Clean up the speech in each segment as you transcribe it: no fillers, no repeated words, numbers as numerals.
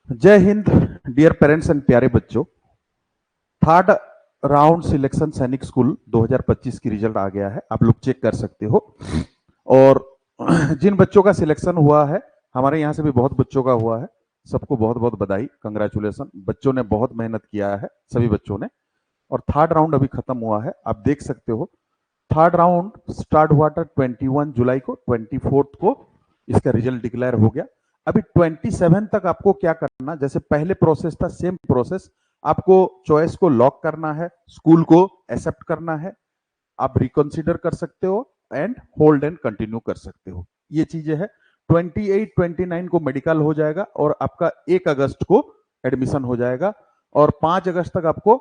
जय Hind dear parents and प्यारे बच्चों। थर्ड राउंड सिलेक्शन सैनिक स्कूल 2025 की रिजल्ट आ गया है, आप लोग चेक कर सकते हो। और जिन बच्चों का सिलेक्शन हुआ है, हमारे यहाँ से भी बहुत बच्चों का हुआ है, सबको बहुत बहुत बधाई, कंग्रेचुलेसन। बच्चों ने बहुत मेहनत किया है, सभी बच्चों ने। और थर्ड राउंड अभी खत्म हुआ है, आप देख सकते हो। थर्ड राउंड स्टार्ट हुआ था 21 जुलाई को, 24 को इसका रिजल्ट डिक्लेयर हो गया। अभी 27 तक आपको क्या करना, जैसे पहले प्रोसेस था सेम प्रोसेस, आपको चॉइस को लॉक करना है, स्कूल को एक्सेप्ट करना है, आप रिकंसिडर कर सकते हो एंड होल्ड एंड कंटिन्यू कर सकते हो, ये चीजें है। 28 29 को मेडिकल हो जाएगा और आपका 1 अगस्त को एडमिशन हो जाएगा और 5 अगस्त तक आपको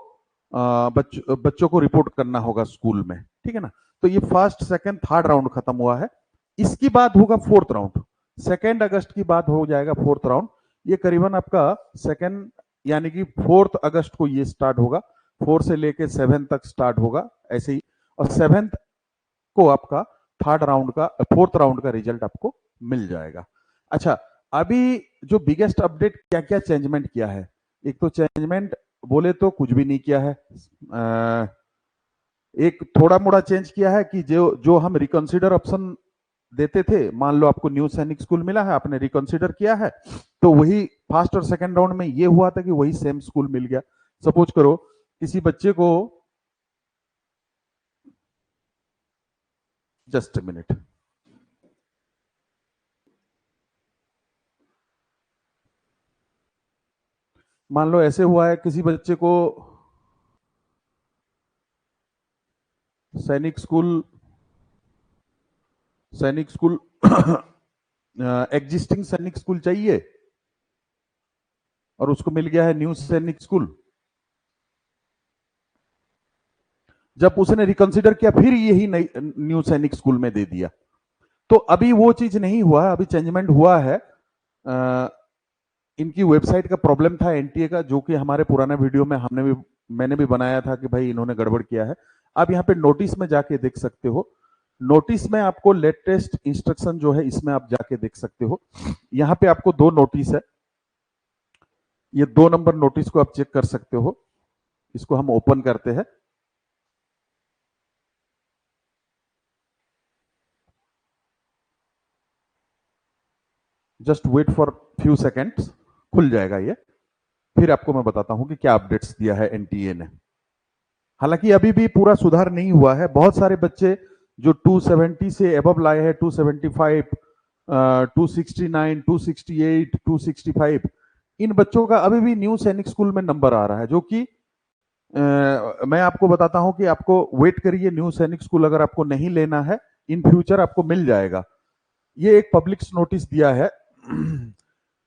बच्चों को रिपोर्ट करना होगा स्कूल में, ठीक है ना। तो ये फर्स्ट सेकंड थर्ड राउंड खत्म हुआ है। इसकी बात होगा फोर्थ राउंड, 2 अगस्त की बात हो जाएगा फोर्थ राउंड। ये करीबन आपका सेकंड यानी कि 4 अगस्त को ये स्टार्ट होगा, 4 से लेके 7 तक स्टार्ट होगा ऐसे ही। और 7 को आपका थर्ड राउंड का फोर्थ राउंड का रिजल्ट आपको मिल जाएगा। अच्छा, अभी जो बिगेस्ट अपडेट क्या क्या चेंजमेंट किया है, एक तो चेंजमेंट बोले तो कुछ भी नहीं किया है। एक थोड़ा मोड़ा चेंज किया है कि जो जो हम रिकंसिडर ऑप्शन देते थे, मान लो आपको न्यू सैनिक स्कूल मिला है, आपने रिकंसिडर किया है, तो वही फर्स्ट और सेकंड राउंड में ये हुआ था कि वही सेम स्कूल मिल गया। सपोज करो किसी बच्चे को, जस्ट मिनट, मान लो ऐसे हुआ है किसी बच्चे को सैनिक स्कूल सैनिक स्कूल एग्जिस्टिंग सैनिक स्कूल चाहिए और उसको मिल गया है न्यू सैनिक स्कूल। जब उसने रिकंसिडर किया फिर यही न्यू सैनिक स्कूल में दे दिया, तो अभी वो चीज नहीं हुआ, अभी चेंजमेंट हुआ है। इनकी वेबसाइट का प्रॉब्लम था एनटीए का, जो कि हमारे पुराने वीडियो में मैंने भी बनाया था कि भाई इन्होंने गड़बड़ किया है। आप यहाँ पे नोटिस में जाके देख सकते हो, नोटिस में आपको लेटेस्ट इंस्ट्रक्शन जो है इसमें आप जाके देख सकते हो। यहाँ पे आपको 2 नोटिस है, ये 2 नंबर नोटिस को आप चेक कर सकते हो। इसको हम ओपन करते हैं। Just wait for few seconds, खुल जाएगा ये। फिर आपको मैं बताता हूं कि क्या अपडेट्स दिया है एनटीए ने। हालांकि अभी भी पूरा सुधार नहीं हुआ है, बहुत सारे बच्चे जो 270 से एबव लाए हैं, 275, 269, 268, 265, इन बच्चों का अभी भी न्यू सैनिक स्कूल में नंबर आ रहा है, जो कि मैं आपको बताता हूं कि आपको वेट करिए, न्यू सैनिक स्कूल अगर आपको नहीं लेना है, इन फ्यूचर आपको मिल जाएगा। ये एक पब्लिक नोटिस दिया है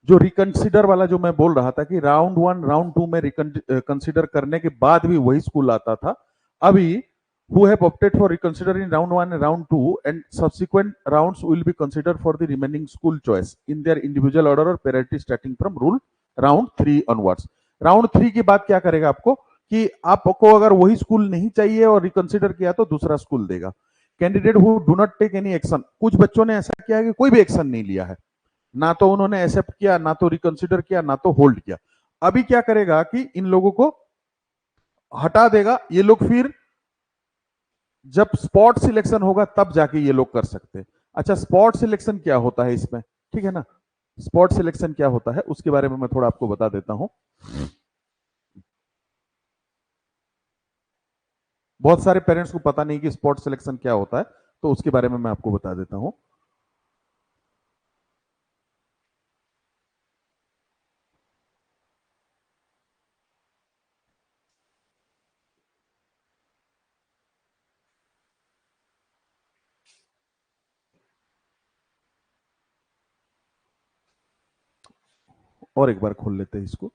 जो रिकंसिडर वाला जो मैं बोल रहा था कि राउंड 1 राउंड 2 में रिकंसिडर करने के बाद भी वही स्कूल आता था, अभी who have opted for reconsider in round 1 and round 2 and subsequent rounds will be considered for the remaining school choice in their individual order or priority starting from rule round 3 onwards। Round 3 की बात क्या करेगा आपको कि आपको अगर वही school नहीं चाहिए और रिकंसिडर किया तो दूसरा स्कूल देगा। Candidate who do not take any action, कुछ बच्चों ने ऐसा किया है कि कोई भी एक्शन नहीं लिया है, ना तो उन्होंने एक्सेप्ट किया, ना तो रिकंसिडर किया, ना तो होल्ड किया। अभी क्या करेगा कि इन लोगों को हटा देगा, ये लोग फिर जब स्पॉट सिलेक्शन होगा तब जाके ये लोग कर सकते हैं। अच्छा, स्पॉट सिलेक्शन क्या होता है इसमें, ठीक है ना, स्पॉट सिलेक्शन क्या होता है उसके बारे में मैं थोड़ा आपको बता देता हूं। बहुत सारे पेरेंट्स को पता नहीं कि स्पॉट सिलेक्शन क्या होता है, तो उसके बारे में मैं आपको बता देता हूं। और एक बार खोल लेते हैं इसको।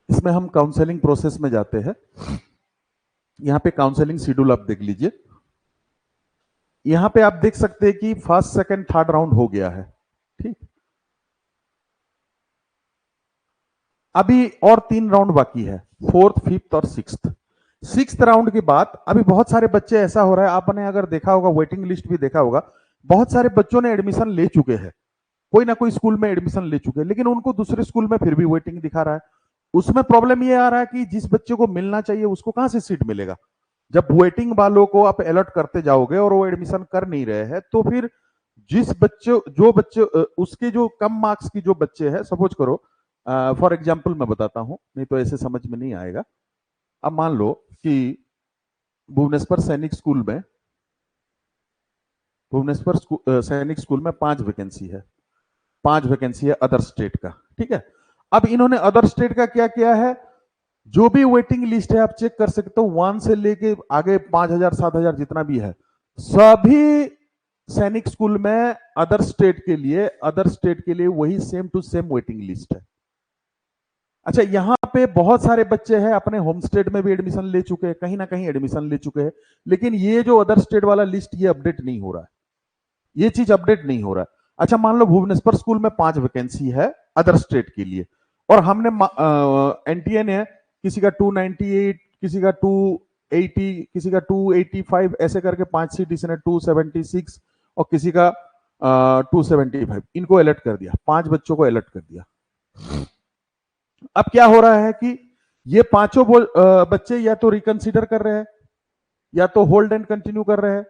इसमें हम काउंसलिंग प्रोसेस में जाते हैं। यहाँ पे काउंसलिंग शेड्यूल आप देख लीजिए। यहाँ पे आप देख सकते हैं कि फर्स्ट सेकंड थर्ड राउंड हो गया है, ठीक। अभी और 3 राउंड बाकी है, फोर्थ फिफ्थ और सिक्स्थ। सिक्स्थ राउंड की बात, अभी बहुत सारे बच्चे ऐसा हो रहा है, आपने अगर देखा होगा, वेटिंग लिस्ट भी देखा होगा, बहुत सारे बच्चों ने एडमिशन ले चुके हैं, कोई ना कोई स्कूल में एडमिशन ले चुके हैं, लेकिन उनको दूसरे स्कूल में फिर भी वेटिंग दिखा रहा है। उसमें प्रॉब्लम ये आ रहा है कि जिस बच्चे को मिलना चाहिए उसको कहां से सीट मिलेगा। जब वेटिंग वालों को आप अलर्ट करते जाओगे और वो एडमिशन कर नहीं रहे हैं, तो फिर जिस बच्चे जो बच्चे उसके जो कम मार्क्स की जो बच्चे हैं, सपोज करो, फॉर एग्जाम्पल मैं बताता हूं, नहीं तो ऐसे समझ में नहीं आएगा। अब मान लो कि भुवनेश्वर सैनिक स्कूल में, सैनिक स्कूल में 5 वैकेंसी है, 5 वैकेंसी है अदर स्टेट का, ठीक है। अब इन्होंने अदर स्टेट का क्या किया है, जो भी वेटिंग लिस्ट है आप चेक कर सकते हो, 1 से लेके आगे 5,000 7,000 जितना भी है, सभी सैनिक स्कूल में अदर स्टेट के लिए वही same to same waiting list है। अच्छा, यहां पे बहुत सारे बच्चे हैं अपने होम स्टेट में भी एडमिशन ले चुके हैं, कहीं ना कहीं एडमिशन ले चुके हैं, लेकिन ये जो अदर स्टेट वाला लिस्ट ये अपडेट नहीं हो रहा है, ये चीज अपडेट नहीं हो रहा है। अच्छा, मान लो भुवनेश्वर स्कूल में 5 वैकेंसी है अदर स्टेट के लिए, और हमने एनटीए ने किसी का 298, किसी का 280, किसी का 285 ऐसे करके 5 सीट, इसने 276 और किसी का 275, इनको अलर्ट कर दिया, 5 बच्चों को अलर्ट कर दिया। अब क्या हो रहा है कि ये पांचों बच्चे या तो रिकंसिडर कर रहे हैं, या तो होल्ड एंड कंटिन्यू कर रहे हैं,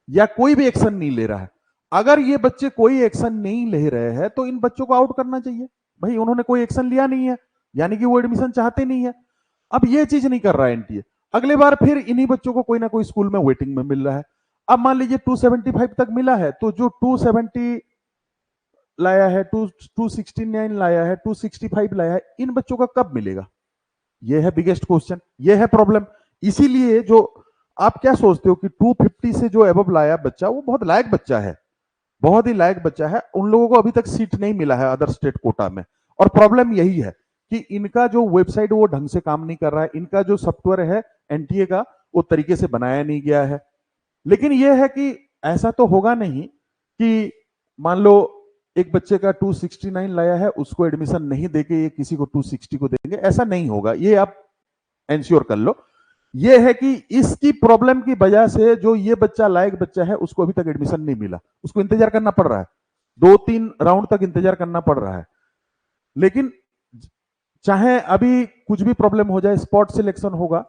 या कोई भी एक्शन नहीं ले रहा है। अगर ये बच्चे कोई एक्शन नहीं ले रहे हैं तो इन बच्चों को आउट करना चाहिए, भाई उन्होंने कोई एक्शन लिया नहीं है, यानी कि वो एडमिशन चाहते नहीं है। अब ये चीज नहीं कर रहा है एनटीए, अगले बार फिर इन्हीं बच्चों को कोई ना कोई स्कूल में वेटिंग में मिल रहा है। अब मान लीजिए 275 तक मिला है, तो जो 270 लाया है, 269 लाया है, 265 लाया है, इन बच्चों का कब मिलेगा, ये है बिगेस्ट क्वेश्चन, ये है प्रॉब्लम। इसीलिए जो आप क्या सोचते हो कि 250 से जो एबव लाया बच्चा, वो बहुत लायक बच्चा है, बहुत ही लायक बच्चा है, उन लोगों को अभी तक सीट नहीं मिला है अदर स्टेट कोटा में। और प्रॉब्लम यही है कि इनका जो वेबसाइट वो ढंग से काम नहीं कर रहा है, इनका जो सॉफ्टवेयर है एनटीए का वो तरीके से बनाया नहीं गया है। लेकिन यह है कि ऐसा तो होगा नहीं कि मान लो एक बच्चे का 269 लाया है, उसको एडमिशन नहीं देके ये किसी को 260 को देंगे, ऐसा नहीं होगा, ये आप एंश्योर कर लो। ये है कि इसकी प्रॉब्लम की वजह से जो ये बच्चा लायक बच्चा है उसको अभी तक एडमिशन नहीं मिला, उसको इंतजार करना पड़ रहा है, 2-3 राउंड तक इंतजार करना पड़ रहा है। लेकिन चाहे अभी कुछ भी प्रॉब्लम हो जाए, स्पॉट सिलेक्शन होगा,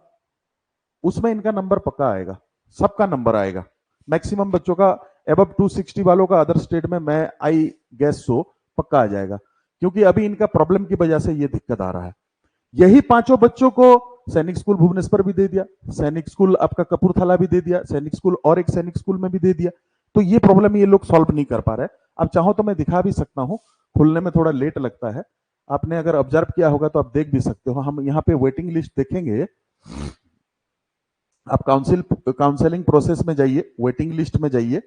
उसमें इनका नंबर पक्का आएगा, सबका नंबर आएगा, मैक्सिमम बच्चों का एबव 260 वालों का अदर स्टेट में मैं आई गेस सो पक्का आ जाएगा, क्योंकि अभी इनका प्रॉब्लम की वजह से ये दिक्कत आ रहा है। यही पांचों बच्चों को सैनिक स्कूल भुवनेश्वर भी दे दिया, सैनिक स्कूल आपका कपूरथला भी दे दिया, सैनिक स्कूल और एक सैनिक स्कूल में भी दे दिया, तो ये प्रॉब्लम ये लोग सॉल्व नहीं कर पा रहे। अब चाहो तो मैं दिखा भी सकता हूँ, खुलने में थोड़ा लेट लगता है, आपने अगर ऑब्जर्व किया होगा तो आप देख भी सकते हो। हम यहाँ पे वेटिंग लिस्ट देखेंगे, आप काउंसलिंग प्रोसेस में जाइए, वेटिंग लिस्ट में जाइए,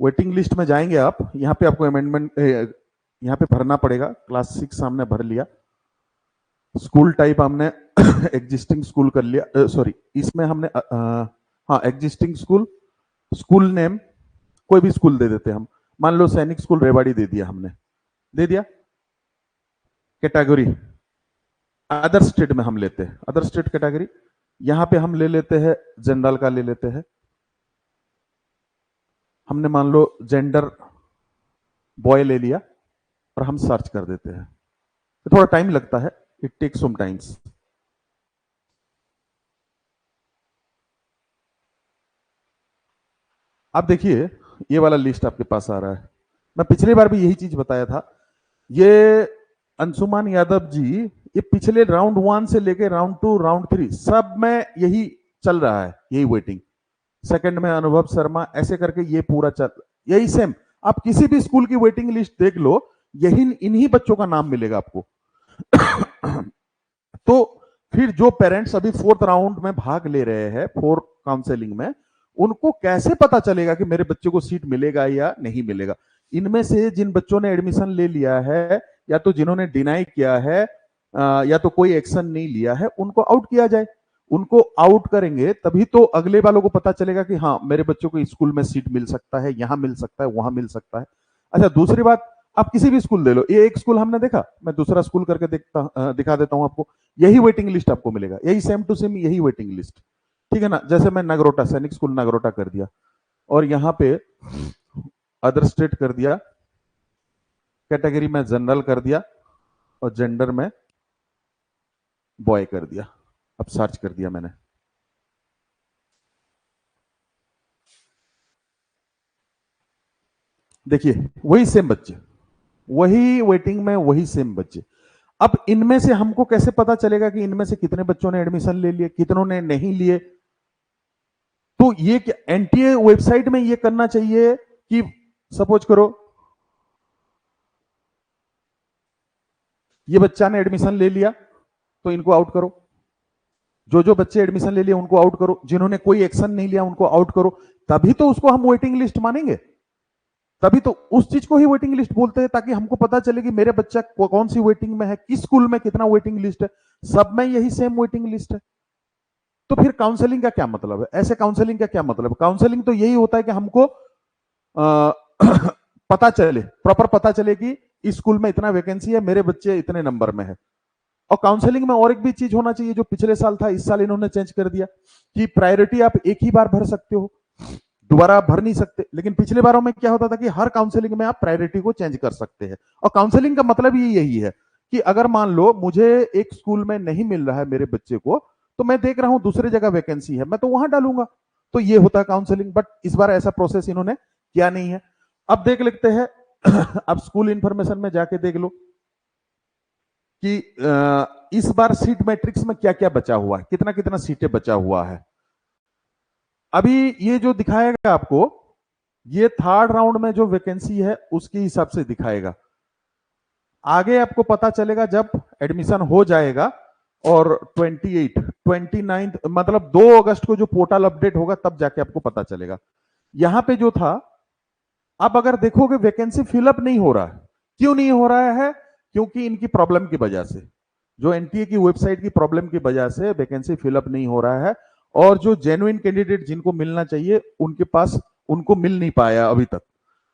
वेटिंग लिस्ट में जाएंगे आप, यहाँ पे आपको अमेंडमेंट यहाँ पे भरना पड़ेगा, क्लास 6 हमने भर लिया, स्कूल टाइप हमने एग्जिस्टिंग स्कूल कर लिया, सॉरी इसमें हमने हाँ एग्जिस्टिंग स्कूल, स्कूल नेम कोई भी स्कूल दे देते हम, मान लो सैनिक स्कूल रेवाड़ी दे दिया हमने, दे दिया। कैटेगरी अदर स्टेट में हम लेते हैं, अदर स्टेट कैटेगरी यहां पे हम ले लेते हैं, जनरल का ले लेते हैं, हमने मान लो जेंडर बॉय ले लिया और हम सर्च कर देते हैं, तो थोड़ा टाइम लगता है, इट टेक्स सम टाइम्स। आप देखिए ये वाला लिस्ट आपके पास आ रहा है, मैं पिछली बार भी यही चीज बताया था, ये अंशुमान यादव जी, ये पिछले राउंड 1 से लेके राउंड 2 राउंड 3 सब में यही चल रहा है, यही वेटिंग, सेकंड में अनुभव शर्मा, ऐसे करके ये पूरा चल, यही सेम, आप किसी भी स्कूल की वेटिंग लिस्ट देख लो, यही इन्हीं बच्चों का नाम मिलेगा आपको। तो फिर जो पेरेंट्स अभी 4th राउंड में भाग ले रहे हैं, 4 काउंसलिंग में, उनको कैसे पता चलेगा कि मेरे बच्चे को सीट मिलेगा या नहीं मिलेगा। इनमें से जिन बच्चों ने एडमिशन ले लिया है, या तो जिन्होंने डिनाई किया है, या तो कोई एक्शन नहीं लिया है, उनको आउट किया जाए, उनको आउट करेंगे तभी तो अगले वालों को पता चलेगा कि हाँ मेरे बच्चों को स्कूल में सीट मिल सकता है, यहां मिल सकता है, वहां मिल सकता है। अच्छा, दूसरी बात, आप किसी भी स्कूल ले लो, ये एक स्कूल हमने देखा, मैं दूसरा स्कूल करके दिखा देता हूं आपको। यही वेटिंग लिस्ट आपको मिलेगा, यही सेम टू सेम यही वेटिंग लिस्ट, ठीक है ना। जैसे मैं नगरोटा, सैनिक स्कूल नगरोटा कर दिया, और यहाँ पे अदर स्टेट कर दिया, कैटेगरी में जनरल कर दिया, और जेंडर में बॉय कर दिया। अब सर्च कर दिया मैंने, देखिए वही सेम बच्चे, वही वेटिंग में वही सेम बच्चे। अब इनमें से हमको कैसे पता चलेगा कि इनमें से कितने बच्चों ने एडमिशन ले लिए, कितनों ने नहीं लिए? तो ये एनटीए वेबसाइट में ये करना चाहिए कि सपोज करो ये बच्चा ने एडमिशन ले लिया तो इनको आउट करो, जो जो बच्चे एडमिशन ले लिए उनको आउट करो, जिन्होंने कोई एक्शन नहीं लिया उनको आउट करो, तभी तो उसको हम वेटिंग लिस्ट मानेंगे, तभी तो उस चीज को ही वेटिंग लिस्ट बोलते हैं, ताकि हमको पता चले कि मेरे बच्चा कौन सी वेटिंग में है, किस स्कूल में कितना वेटिंग लिस्ट है, सब में यही सेम वेटिंग लिस्ट है। तो फिर काउंसलिंग का क्या मतलब है? ऐसे काउंसलिंग का क्या मतलब है? काउंसलिंग तो यही होता है कि हमको पता चले, प्रॉपर पता चले कि इस स्कूल में इतना वैकेंसी है, मेरे बच्चे इतने नंबर में है। और काउंसलिंग में और एक भी चीज होना चाहिए जो पिछले साल था, इस साल इन्होंने चेंज कर दिया कि प्रायोरिटी आप एक ही बार भर सकते हो, दोबारा आप भर नहीं सकते। लेकिन पिछले बारों में क्या होता था कि हर काउंसलिंग में आप प्रायोरिटी को चेंज कर सकते हैं। और काउंसलिंग का मतलब ही यही है कि अगर मान लो मुझे एक स्कूल में नहीं मिल रहा है मेरे बच्चे को, तो मैं देख रहा हूं दूसरी जगह वैकेंसी है, मैं तो वहां डालूंगा। तो ये होता है काउंसलिंग, बट इस बार ऐसा प्रोसेस इन्होंने किया नहीं है। अब देख लेते हैं अब स्कूल इंफॉर्मेशन में जाके देख लो कि इस बार सीट मैट्रिक्स में क्या क्या बचा हुआ है, कितना कितना सीटें बचा हुआ है। अभी ये जो दिखाएगा आपको, ये थर्ड राउंड में जो वैकेंसी है उसके हिसाब से दिखाएगा। आगे आपको पता चलेगा जब एडमिशन हो जाएगा, और 28 29 मतलब 2 अगस्त को जो पोर्टल अपडेट होगा तब जाके आपको पता चलेगा। यहां पे जो था, अब अगर देखोगे वैकेंसी फिलअप नहीं हो रहा है। क्यों नहीं हो रहा है? क्योंकि इनकी प्रॉब्लम की वजह से, जो एनटीए की वेबसाइट की प्रॉब्लम की वजह से वैकेंसी फिलअप नहीं हो रहा है। और जो जेन्युइन कैंडिडेट जिनको मिलना चाहिए उनके पास, उनको मिल नहीं पाया अभी तक,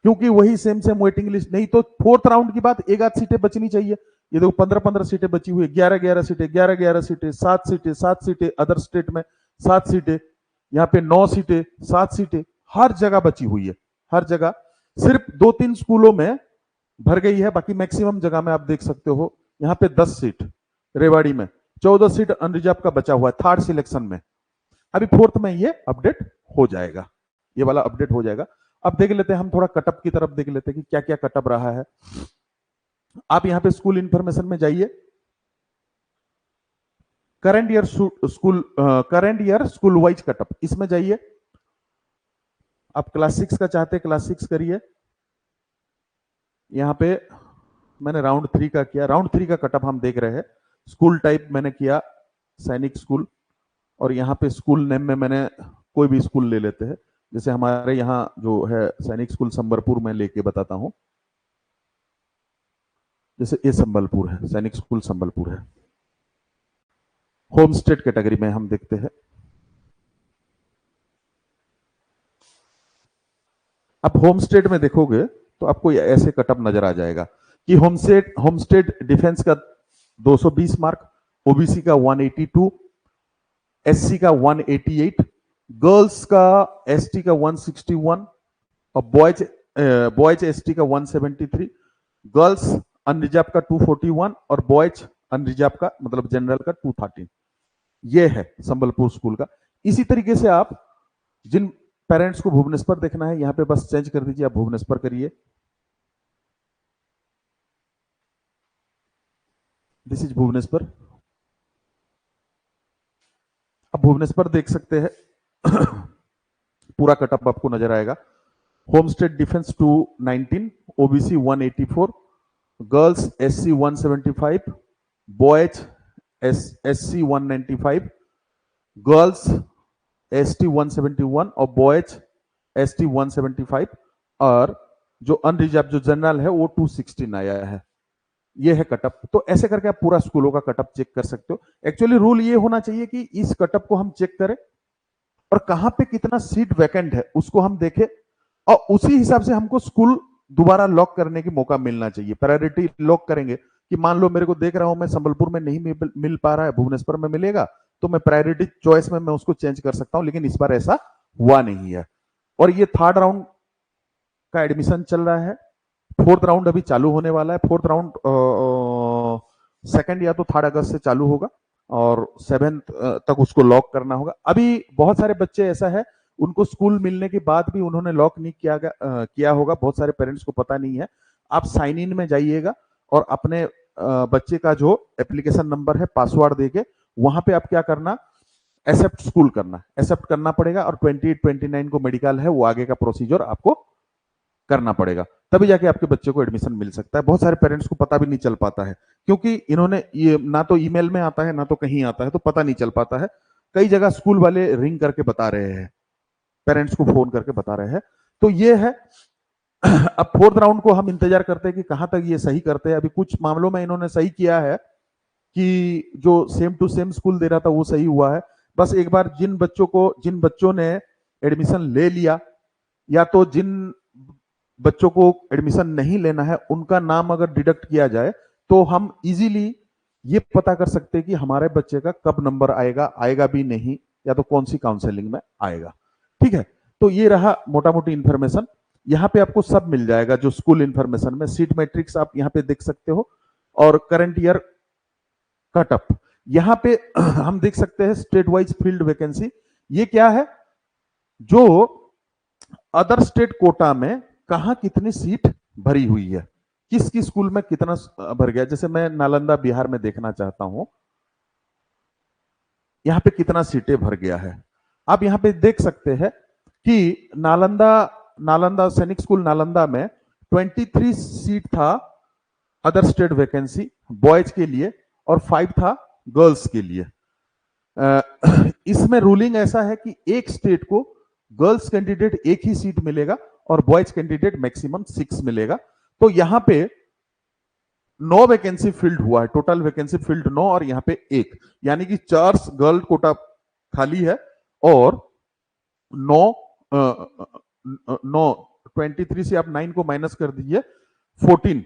क्योंकि वही सेम सेम वेटिंग लिस्ट। नहीं तो फोर्थ राउंड की बात एक आध सीटें बचनी चाहिए। ये देखो 15-15 सीटें बची हुई है, 11-11 सीटें, 11-11 सीटें, 7 सीटें, 7 सीटें, अदर स्टेट में 7 सीटें, यहाँ पे 9 सीटें, 7 सीटें, हर जगह बची हुई है, हर जगह। सिर्फ 2-3 स्कूलों में भर गई है, बाकी मैक्सिमम जगह में आप देख सकते हो यहाँ पे 10 सीट, रेवाड़ी में 14 सीट अनरिजर्व का बचा हुआ है थर्ड सिलेक्शन में। अभी फोर्थ में ये अपडेट हो जाएगा, ये वाला अपडेट हो जाएगा। अब देख लेते हैं हम, थोड़ा कटअप की तरफ देख लेते हैं कि क्या क्या कटअप रहा है। आप यहाँ पे स्कूल इंफॉर्मेशन में जाइए, current year school wise cutoff, इसमें जाइए। आप क्लास 6 का चाहते हैं, क्लास 6 करिए। यहाँ पे मैंने राउंड 3 का किया, राउंड 3 का कटअप हम देख रहे हैं। स्कूल टाइप मैंने किया सैनिक स्कूल, और यहाँ पे स्कूल नेम में मैंने कोई भी स्कूल ले लेते हैं, जैसे हमारे यहाँ जो है सैनिक स्कूल संबलपुर में लेके बताता हूं। जैसे ये संबलपुर है, सैनिक स्कूल संबलपुर है। होम स्टेट कैटेगरी में हम देखते हैं। अब होम स्टेट में देखोगे तो आपको ऐसे कटअप नजर आ जाएगा कि होम स्टेट डिफेंस का 220 मार्क, ओबीसी का 182, एससी का 188, गर्ल्स का एसटी का 161, और बॉयज एसटी का 173, गर्ल्स अनरिजर्व का 241, और बॉयज अनरिजर्व का मतलब जनरल का 213। ये है संबलपुर स्कूल का। इसी तरीके से आप जिन पेरेंट्स को भुवनेश्वर देखना है, यहां पे बस चेंज कर दीजिए, आप भुवनेश्वर करिए। This is Bhubaneswar. अब भुवनेश्वर देख सकते हैं पूरा कटअप आपको नजर आएगा। Home state defence 219, OBC 184, girls SC 175, boys SC 195, girls ST 171, और बॉयज एसटी 175, और जो अनरिजर्व जो जनरल है वो 216 आया है। ये है कटअप। तो ऐसे करके आप पूरा स्कूलों का कटअप चेक कर सकते हो। एक्चुअली रूल ये होना चाहिए कि इस कटअप को हम चेक करें, और कहां पे कितना सीट वैकेंट है उसको हम देखें, और उसी हिसाब से हमको स्कूल दोबारा लॉक करने की मौका मिलना चाहिए। प्रायोरिटी लॉक करेंगे कि मान लो मेरे को देख रहा हूं मैं संबलपुर में नहीं मिल पा रहा है, भुवनेश्वर में मिलेगा, तो मैं प्रायोरिटी चॉइस में मैं उसको चेंज कर सकता हूं, लेकिन इस बार ऐसा हुआ नहीं है। और ये थर्ड राउंड का एडमिशन चल रहा है, फोर्थ राउंड अभी चालू होने वाला है। फोर्थ राउंड सेकंड या तो 3 अगस्त से चालू होगा और 7 तक उसको लॉक करना होगा। अभी बहुत सारे बच्चे ऐसा है उनको स्कूल मिलने के बाद भी उन्होंने लॉक नहीं किया होगा, बहुत सारे पेरेंट्स को पता नहीं है। आप साइन इन में जाइएगा और अपने बच्चे का जो एप्लीकेशन नंबर है पासवर्ड देके वहां पे आप क्या करना, एक्सेप्ट स्कूल करना, एक्सेप्ट करना पड़ेगा और 28 29 को मेडिकल है, वो आगे का प्रोसीजर आपको करना पड़ेगा, तभी जाके आपके बच्चे को एडमिशन मिल सकता है। बहुत सारे पेरेंट्स को पता भी नहीं चल पाता है क्योंकि इन्होंने ये ना तो ईमेल में आता है ना तो कहीं आता है, तो पता नहीं चल पाता है। कई जगह स्कूल वाले रिंग करके बता रहे हैं, पेरेंट्स को फोन करके बता रहे हैं। तो ये है। अब फोर्थ राउंड को हम इंतजार करते हैं कि कहां तक ये सही करते हैं। अभी कुछ मामलों में इन्होंने सही किया है कि जो सेम टू सेम स्कूल दे रहा था वो सही हुआ है। बस एक बार जिन बच्चों ने एडमिशन ले लिया या तो जिन बच्चों को एडमिशन नहीं लेना है उनका नाम अगर डिडक्ट किया जाए तो हम इजीली ये पता कर सकते हैं कि हमारे बच्चे का कब नंबर आएगा भी नहीं, या तो कौन सी काउंसलिंग में आएगा। ठीक है, तो ये रहा मोटा मोटी इंफॉर्मेशन। यहाँ पे आपको सब मिल जाएगा जो स्कूल इंफॉर्मेशन में, सीट मैट्रिक्स आप यहाँ पे देख सकते हो और करंट ईयर कटअप यहाँ पे हम देख सकते हैं। स्टेट वाइज फील्ड वैकेंसी ये क्या है, जो अदर स्टेट कोटा में कहा कितनी सीट भरी हुई है, किस किस स्कूल में कितना भर गया। जैसे मैं नालंदा बिहार में देखना चाहता हूं, यहां पे कितना सीटें भर गया है। आप यहां पे देख सकते हैं कि नालंदा सैनिक स्कूल नालंदा में 23 सीट था अदर स्टेट वैकेंसी बॉयज के लिए और 5 था गर्ल्स के लिए। इसमें रूलिंग ऐसा है कि एक स्टेट को गर्ल्स कैंडिडेट एक ही सीट मिलेगा और बॉयज कैंडिडेट मैक्सिमम 6 मिलेगा। तो यहां पे 9 वैकेंसी फिल्ड हुआ है, टोटल वैकेंसी फिल्ड 9 और यहां पे 1, यानी कि 4 गर्ल कोटा खाली है और 9 23 से आप 9 को माइनस कर दीजिए 14,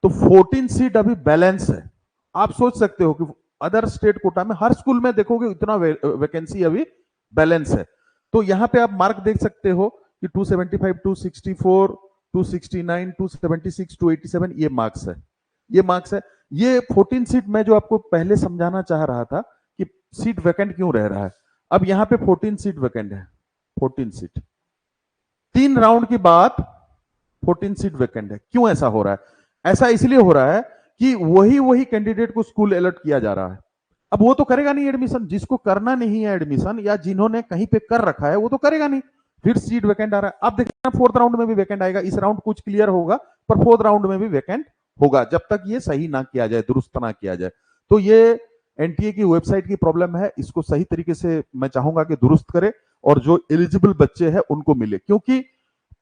तो 14 सीट अभी बैलेंस है। आप सोच सकते हो कि अदर स्टेट कोटा में हर स्कूल में देखोगे इतना वैकेंसी अभी बैलेंस है। तो यहां पे आप मार्क देख सकते हो कि 275, 264, 269, 276, 287 ये मार्क्स है, ये मार्क्स है। ये 14 सीट में जो आपको पहले समझाना चाह रहा था कि सीट वैकेंट क्यों रह रहा है, अब यहां पे 14 सीट वैकेंट है। 14 सीट 3 राउंड के बाद 14 सीट वैकेंट है। क्यों ऐसा हो रहा है? ऐसा इसलिए हो रहा है कि वही कैंडिडेट को स्कूल अलॉट किया जा रहा है। अब वो तो करेगा नहीं एडमिशन, जिसको करना नहीं है एडमिशन या जिन्होंने कहीं पे कर रखा है वो तो करेगा नहीं, फिर सीट वैकेंट आ रहा है। अब देखना फोर्थ राउंड में भी वैकेंट आएगा। इस राउंड कुछ क्लियर होगा पर फोर्थ राउंड में भी वैकेंट होगा जब तक ये सही ना किया जाए, दुरुस्त ना किया जाए। तो ये एनटीए की वेबसाइट की प्रॉब्लम है, इसको सही तरीके से मैं चाहूंगा कि दुरुस्त करे और जो एलिजिबल बच्चे हैं उनको मिले, क्योंकि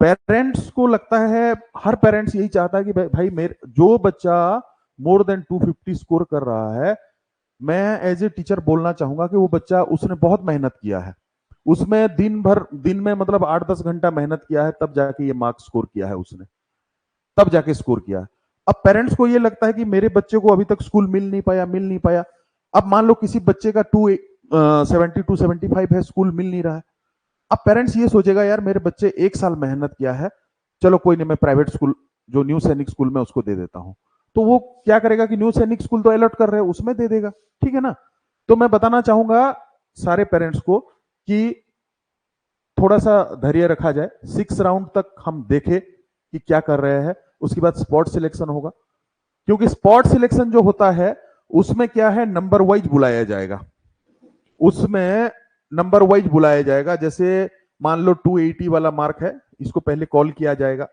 पेरेंट्स को लगता है, हर पेरेंट्स यही चाहता है कि भाई मेरे जो बच्चा मोर देन 250 स्कोर कर रहा है, मैं एज ए टीचर बोलना चाहूंगा कि वो बच्चा उसने बहुत मेहनत किया है, उसमें दिन में मतलब 8-10 घंटा मेहनत किया है, तब जाके ये मार्क्स स्कोर किया है उसने, तब जाके स्कोर किया है। अब पेरेंट्स को ये लगता है कि मेरे बच्चे को अभी तक स्कूल मिल नहीं पाया। अब मान लो किसी बच्चे का 270 275 है, स्कूल मिल नहीं रहा है। अब पेरेंट्स ये सोचेगा यार मेरे बच्चे 1 साल मेहनत किया है, चलो कोई नहीं मैं प्राइवेट स्कूल जो न्यू सैनिक स्कूल में उसको दे देता हूं। तो वो क्या करेगा कि न्यू सैनिक स्कूल तो अलॉट कर रहे हैं उसमें दे देगा, ठीक है ना। तो मैं बताना चाहूंगा सारे पेरेंट्स को कि थोड़ा सा धैर्य रखा जाए, 6 राउंड तक हम देखें कि क्या कर रहे हैं, उसके बाद स्पॉट सिलेक्शन होगा। क्योंकि स्पॉट सिलेक्शन जो होता है उसमें क्या है, नंबर वाइज बुलाया जाएगा, उसमें नंबर वाइज बुलाया जाएगा। जैसे मान लो 280 वाला मार्क है, इसको पहले कॉल किया जाएगा,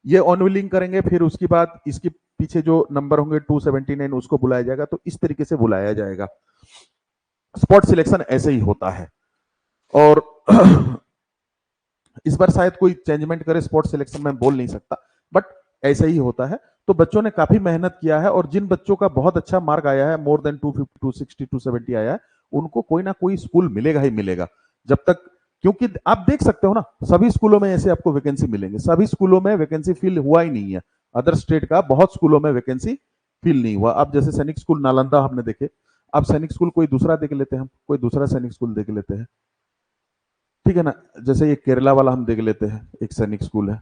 ये ऑनविलिंग करेंगे, फिर उसके बाद इसके पीछे जो नंबर होंगे 279 उसको बुलाया जाएगा। तो इस तरीके से बुलाया जाएगा, स्पॉट सिलेक्शन ऐसे ही होता है। और इस बार शायद कोई चेंजमेंट करे स्पॉट सिलेक्शन में बोल नहीं सकता, बट ऐसा ही होता है। तो बच्चों ने काफी मेहनत किया है और जिन बच्चों का बहुत अच्छा मार्क आया है, मोर देन 250, 260, 270 आया है, उनको कोई ना कोई स्कूल मिलेगा ही मिलेगा। जब तक क्योंकि आप देख सकते हो ना, सभी स्कूलों में ऐसे आपको वैकेंसी मिलेंगे, सभी स्कूलों में वैकेंसी फिल हुआ ही नहीं है। अदर स्टेट का बहुत स्कूलों में वैकेंसी फिल नहीं हुआ। अब जैसे सैनिक स्कूल नालंदा हमने देखे, अब सैनिक स्कूल कोई दूसरा देख लेते हैं, हम कोई दूसरा सैनिक स्कूल देख लेते हैं, ठीक है ना। जैसे ये केरला वाला हम देख लेते हैं, एक सैनिक स्कूल है।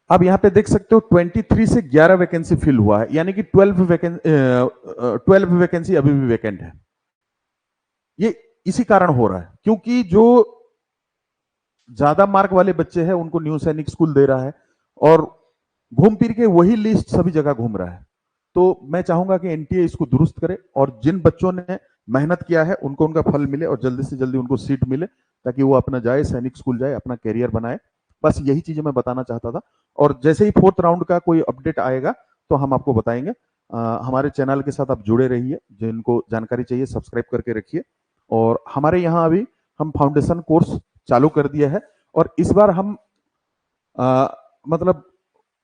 आप यहाँ पे देख सकते हो 23 से 11 वैकेंसी फिल हुआ है, यानी कि 12 वैकेंसी अभी भी वैकेंट है। ये इसी कारण हो रहा है क्योंकि जो ज्यादा मार्क वाले बच्चे हैं उनको न्यू सैनिक स्कूल दे रहा है, और घूम फिर के वही लिस्ट सभी जगह घूम रहा है। तो मैं चाहूंगा कि एनटीए इसको दुरुस्त करे, और जिन बच्चों ने मेहनत किया है उनको उनका फल मिले, और जल्दी से जल्दी उनको सीट मिले, ताकि वो अपना जाए सैनिक स्कूल जाए, अपना कैरियर बनाए। बस यही चीजें मैं बताना चाहता था। और जैसे ही फोर्थ राउंड का कोई अपडेट आएगा तो हम आपको बताएंगे। हमारे चैनल के साथ आप जुड़े रहिए, जिनको जानकारी चाहिए सब्सक्राइब करके रखिए। और हमारे यहाँ अभी हम फाउंडेशन कोर्स चालू कर दिया है, और इस बार हम मतलब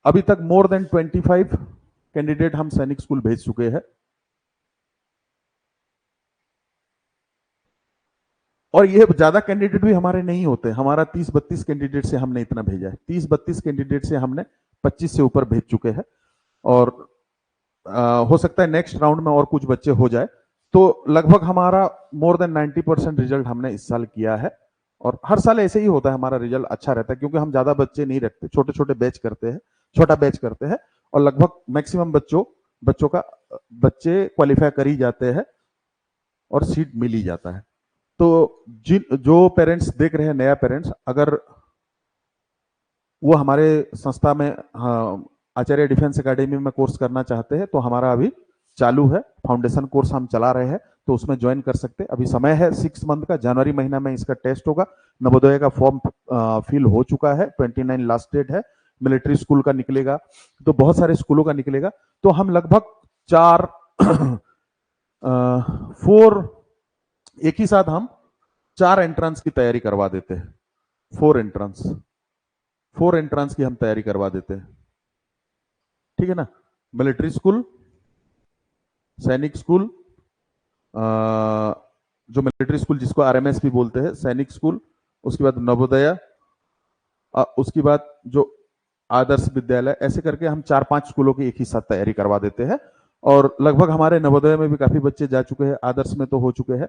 अभी तक मोर देन 25 कैंडिडेट हम सैनिक स्कूल भेज चुके हैं। और ये ज्यादा कैंडिडेट भी हमारे नहीं होते, हमारा 30-32 कैंडिडेट से हमने इतना भेजा है, 30-32 कैंडिडेट से हमने 25 से ऊपर भेज चुके हैं। और हो सकता है नेक्स्ट राउंड में और कुछ बच्चे हो जाए, तो लगभग हमारा मोर देन 90% रिजल्ट हमने इस साल किया है। और हर साल ऐसे ही होता है, हमारा रिजल्ट अच्छा रहता है, क्योंकि हम ज्यादा बच्चे नहीं रखते, छोटे छोटे बैच करते हैं, छोटा बैच करते हैं, और लगभग मैक्सिमम बच्चों का बच्चे क्वालिफाई कर ही जाते हैं और सीट मिल ही जाता है। तो जिन जो पेरेंट्स देख रहे हैं, नया पेरेंट्स, अगर वो हमारे संस्था में, हाँ, आचार्य डिफेंस एकेडमी में कोर्स करना चाहते हैं, तो हमारा अभी चालू है, फाउंडेशन कोर्स हम चला रहे हैं, तो उसमें ज्वाइन कर सकते हैं। अभी समय है 6 मंथ का, जनवरी महीना में इसका टेस्ट होगा। नवोदय का फॉर्म फिल हो चुका है, 29 लास्ट डेट है। मिलिट्री स्कूल का निकलेगा, तो बहुत सारे स्कूलों का निकलेगा। तो हम लगभग 4 4 एक ही साथ हम 4 एंट्रेंस की तैयारी करवा देते हैं। 4 एंट्रेंस की हम तैयारी करवा देते हैं, ठीक है ना। मिलिट्री स्कूल, सैनिक स्कूल, जो मिलिट्री स्कूल जिसको आरएमएस भी बोलते हैं, सैनिक स्कूल, उसके बाद नवोदय, उसके बाद जो आदर्श विद्यालय, ऐसे करके हम 4-5 स्कूलों की एक ही साथ तैयारी करवा देते हैं। और लगभग हमारे नवोदय में भी काफी बच्चे जा चुके हैं, आदर्श में तो हो चुके हैं।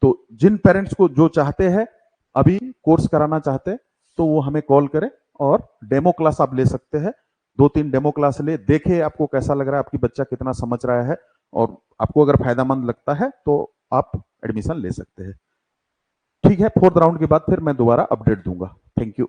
तो जिन पेरेंट्स को जो चाहते हैं, अभी कोर्स कराना चाहते हैं, तो वो हमें कॉल करें, और डेमो क्लास आप ले सकते हैं। 2-3 डेमो क्लास ले, देखे आपको कैसा लग रहा है, आपकी बच्चा कितना समझ रहा है, और आपको अगर फायदेमंद लगता है तो आप एडमिशन ले सकते हैं। ठीक है, फोर्थ राउंड के बाद फिर मैं दोबारा अपडेट दूंगा। Thank you.